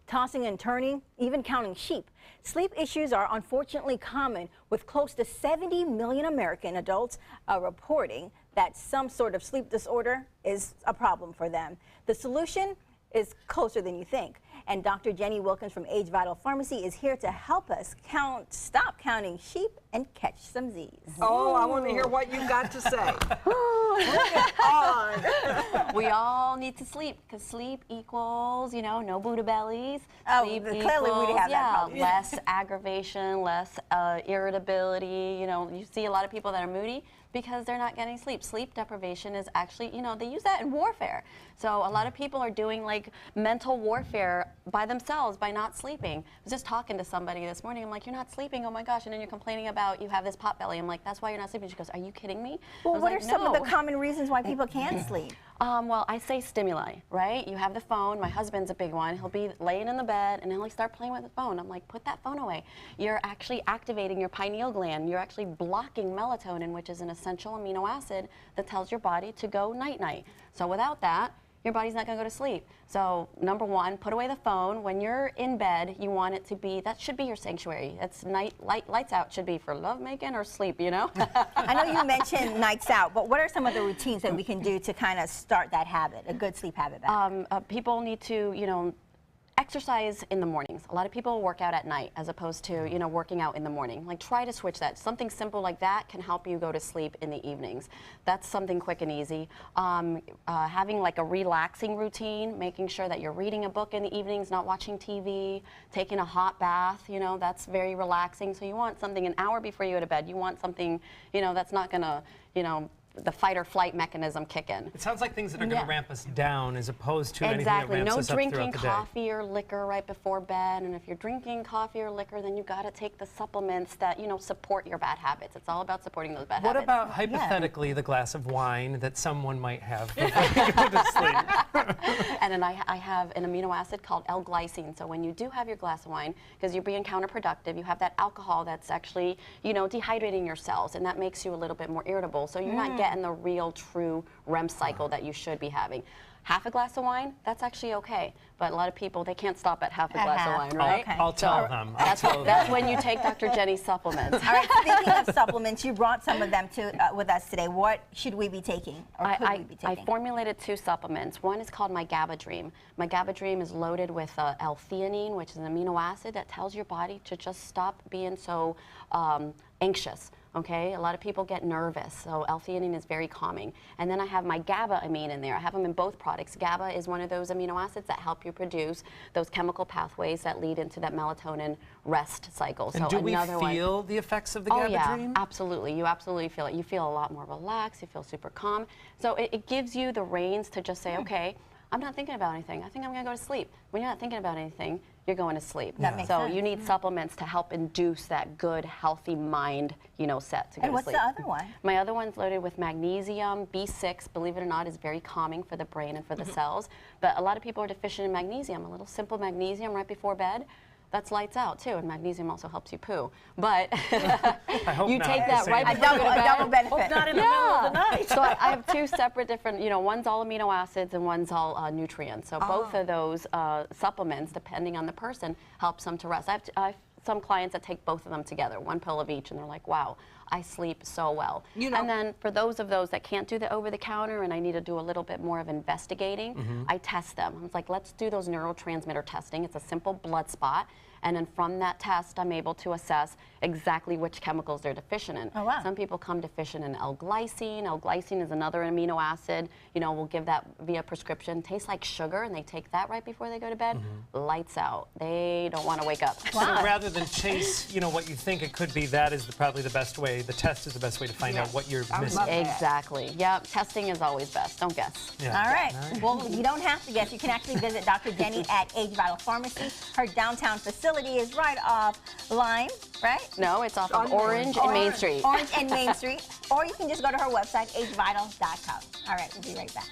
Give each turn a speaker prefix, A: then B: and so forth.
A: tossing and turning, even counting sheep. Sleep issues are unfortunately common, with close to 70 million American adults reporting that some sort of sleep disorder is a problem for them. The solution is closer than you think. And Dr. Jenny Wilkins from Age Vital Pharmacy is here to help us stop counting sheep and catch some Z's.
B: Oh, I want to hear what you've got to say. Bring it on.
C: We all need to sleep, because sleep equals, you know, no Buddha bellies.
A: Oh,
C: sleep
A: clearly we have that problem.
C: less aggravation, less irritability. You know, you see a lot of people that are moody because they're not getting sleep. Sleep deprivation is actually, you know, they use that in warfare. So a lot of people are doing like mental warfare by themselves by not sleeping. I was just talking to somebody this morning. I'm like, you're not sleeping, oh my gosh. And then you're complaining about you have this pot belly. I'm like, that's why you're not sleeping. She goes, are you kidding me?
A: Well, what are some of the common reasons why people can't sleep?
C: Well, I say stimuli, right? You have the phone. My husband's a big one. He'll be laying in the bed and he'll start playing with the phone. I'm like, put that phone away. You're actually activating your pineal gland. You're actually blocking melatonin, which is an essential amino acid that tells your body to go night-night. So without that, your body's not going to go to sleep. So number one, put away the phone. When you're in bed, you want it to be, that should be your sanctuary. That's lights out should be for lovemaking or sleep, you know?
A: I know you mentioned nights out, but what are some of the routines that we can do to kind of start that habit, a good sleep habit back?
C: People need to, you know, exercise in the mornings. A lot of people work out at night as opposed to, you know, working out in the morning. Like, try to switch that. Something simple like that can help you go to sleep in the evenings. That's something quick and easy. Having like a relaxing routine, making sure that you're reading a book in the evenings, not watching TV, taking a hot bath, you know, that's very relaxing. So you want something an hour before you go to bed. You want something, you know, that's not gonna, you know, the fight or flight mechanism kick in.
D: It sounds like things that are going to ramp us down as opposed to anything that ramps us up throughout the day.
C: Exactly. No drinking coffee or liquor right before bed. And if you're drinking coffee or liquor, then you've got to take the supplements that, you know, support your bad habits. It's all about supporting those bad habits.
D: What about, hypothetically, the glass of wine that someone might have before they go to sleep?
C: And then I have an amino acid called L-glycine. So when you do have your glass of wine, because you're being counterproductive, you have that alcohol that's actually, you know, dehydrating your cells, and that makes you a little bit more irritable. So you're not getting the real, true REM cycle that you should be having. Half a glass of wine, that's actually okay. But a lot of people, they can't stop at half a glass of wine, right?
A: Okay.
D: I'll tell them.
C: That's when you take Dr. Jenny's supplements.
A: All right, speaking of supplements, you brought some of them with us today. What should we be taking, or could we be taking?
C: I formulated 2 supplements. One is called My GABA Dream. My GABA Dream is loaded with L-theanine, which is an amino acid that tells your body to just stop being so anxious. Okay, a lot of people get nervous, so L-theanine is very calming. And then I have my GABA amine in there. I have them in both products. GABA is one of those amino acids that help you produce those chemical pathways that lead into that melatonin rest cycle.
D: And do we feel the effects of the GABA Dream?
C: Absolutely. You absolutely feel it. You feel a lot more relaxed. You feel super calm. So it gives you the reins to just say, okay, I'm not thinking about anything. I think I'm going to go to sleep. When you're not thinking about anything, you're going to sleep.
A: That makes sense.
C: You need supplements to help induce that good, healthy mind, you know, set to go to sleep.
A: And what's the other one?
C: My other one's loaded with magnesium. B6, believe it or not, is very calming for the brain and for the cells. But a lot of people are deficient in magnesium. A little simple magnesium right before bed, that's lights out too, and magnesium also helps you poo. But you take that right before you go to bed.
A: A double benefit.
B: Not in the middle of the night.
C: So I have 2 separate different, you know, one's all amino acids and one's all nutrients. So both of those supplements, depending on the person, helps them to rest. I have some clients that take both of them together, 1 pill of each, and they're like, wow, I sleep so well. You know, and then for those that can't do the over-the-counter and I need to do a little bit more of investigating, I test them. It's like, let's do those neurotransmitter testing. It's a simple blood spot. And then from that test, I'm able to assess exactly which chemicals they're deficient in.
A: Oh, wow.
C: Some people come deficient in L-glycine. L-glycine is another amino acid. You know, we'll give that via prescription. Tastes like sugar, and they take that right before they go to bed. Lights out. They don't want to wake up.
D: Wow. So rather than chase, you know, what you think it could be, that is probably the best way. The test is the best way to find out what you're missing.
C: Exactly. Yeah, testing is always best. Don't guess.
A: Yeah. All right. Well, you don't have to guess. You can actually visit Dr. Jenny at Age Vital Pharmacy. Her downtown facility is right off Lime, right?
C: No, it's off of Orange and Main Street.
A: Orange and Main Street. Or you can just go to her website, agevital.com. All right, we'll be right back.